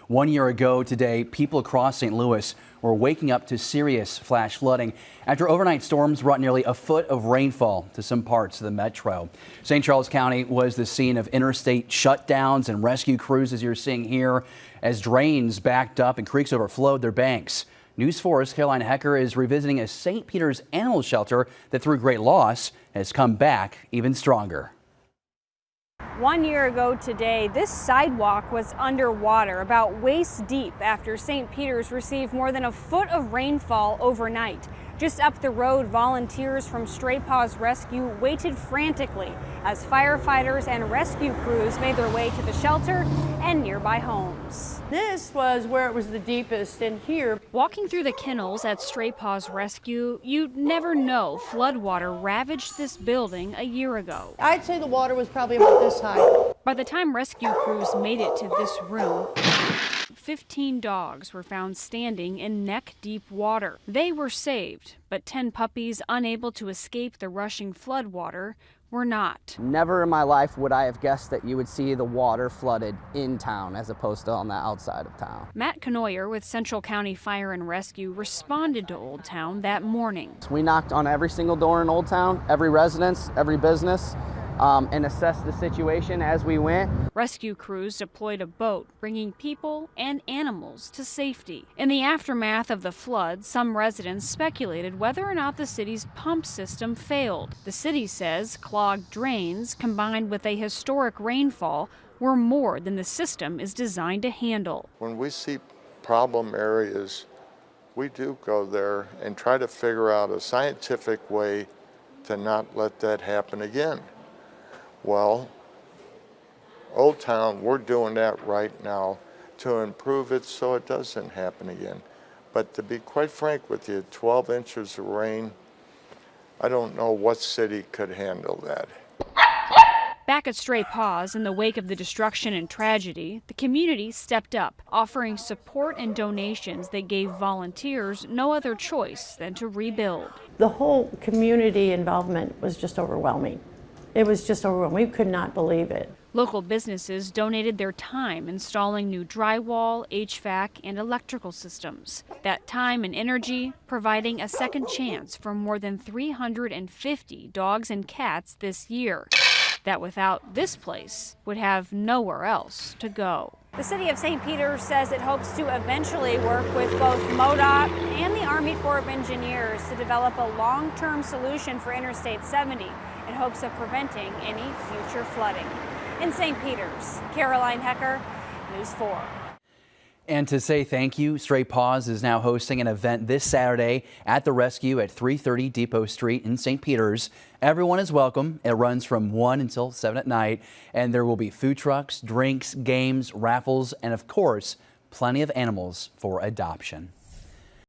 1 year ago today, people across St. Louis were waking up to serious flash flooding after overnight storms brought nearly a foot of rainfall to some parts of the metro. St. Charles County was the scene of interstate shutdowns and rescue crews, as you're seeing here, as drains backed up and creeks overflowed their banks. News 4's Caroline Hecker is revisiting a St. Peter's animal shelter that, through great loss, has come back even stronger. 1 year ago today, this sidewalk was underwater, about waist deep, after St. Peter's received more than a foot of rainfall overnight. Just up the road, volunteers from Paws Rescue waited frantically as firefighters and rescue crews made their way to the shelter and nearby homes. This was where it was the deepest in here. Walking through the kennels at Paws Rescue, you'd never know floodwater ravaged this building a year ago. I'd say the water was probably about this high. By the time rescue crews made it to this room, 15 dogs were found standing in neck-deep water. They were saved, but 10 puppies unable to escape the rushing floodwater were not. Never in my life would I have guessed that you would see the water flooded in town as opposed to on the outside of town. Matt Knoyer with Central County Fire and Rescue responded to Old Town that morning. We knocked on every single door in Old Town, every residence, every business, and assessed the situation as we went. Rescue crews deployed a boat, bringing people and animals to safety. In the aftermath of the flood, some residents speculated whether or not the city's pump system failed. The city says clogged drains, combined with a historic rainfall, were more than the system is designed to handle. When we see problem areas, we do go there and try to figure out a scientific way to not let that happen again. Well, Old Town, we're doing that right now to improve it so it doesn't happen again. But to be quite frank with you, 12 inches of rain, I don't know what city could handle that. Back at Paws, in the wake of the destruction and tragedy, the community stepped up, offering support and donations that gave volunteers no other choice than to rebuild. The whole community involvement was just overwhelming. It was just overwhelming. We could not believe it. Local businesses donated their time installing new drywall, HVAC, and electrical systems. That time and energy providing a second chance for more than 350 dogs and cats this year that without this place would have nowhere else to go. The city of St. Peter's says it hopes to eventually work with both MoDOT and the Army Corps of Engineers to develop a long-term solution for Interstate 70 in hopes of preventing any future flooding. In St. Peter's, Caroline Hecker, News 4. And to say thank you, Paws is now hosting an event this Saturday at the Rescue at 330 Depot Street in St. Peter's. Everyone is welcome. It runs from 1 until 7 at night, and there will be food trucks, drinks, games, raffles, and of course, plenty of animals for adoption.